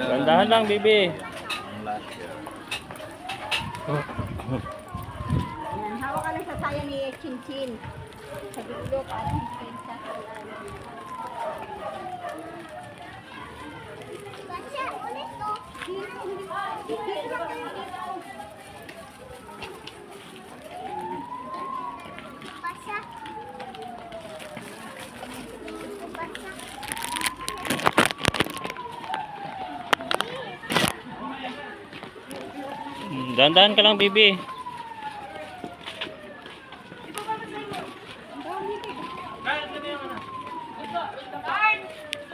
Gandahan lang, bibi. Hawak ka lang sa saya ni Chinchin. Sa dulo, parang sa Basya, ulit to. Basya. Gandahan ka lang, bibi.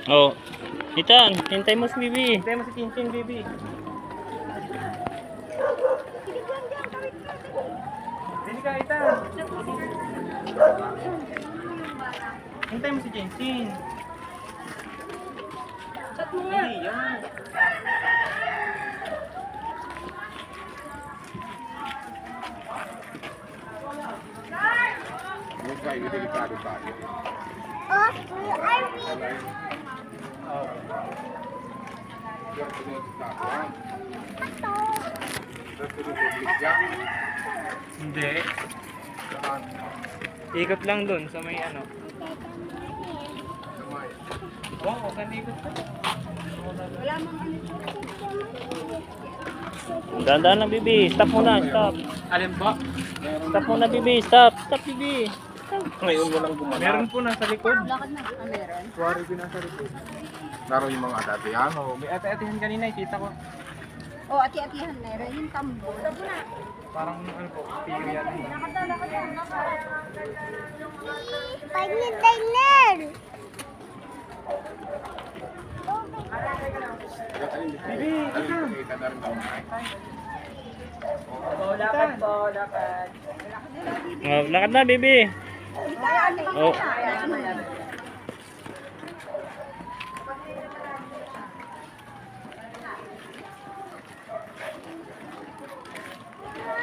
Oh, Itan, hintay mo si bibi. Hintay mo si Chinchin, baby. Hindi ka, Ita. Hintay mo si Chinchin. Chat mo nga. Hindi yan. Kayo, delikado tayo. Oh, where are we? Hindi. Ikot lang dun sa may ano. Oo, huwag kang ikot pa. Wala mang ano. Gandahan lang, bibi. Stop muna, stop. Alin po? Stop muna, bibi. Stop. Stop, bibi. Ngayon mo lang gumana. Meron po nasa likod. Lakad na. Ah, meron. Suwari ko nasa likod. Laro yung mga atatihan. Oo, may ate-atehan kanina, kita ko. Oh, ati-atihan meron. Yung tambo. Tambo na. Parang ano po, piyo yan. Pag-nidainan! Bibi, ika. Kita na rin ako. Lakad po, lakad. Oh, lakad na, bibi. Oh.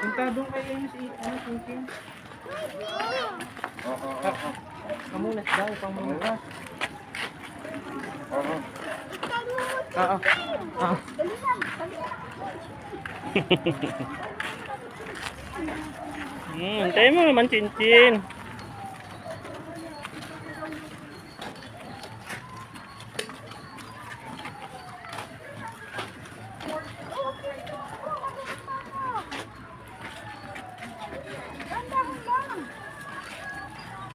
Punta doon kayo yung si ano, Chinchin. Oo. Kamunas daw, kamunas. Oo. Oo. Oo. Hintayin mo naman, Chinchin.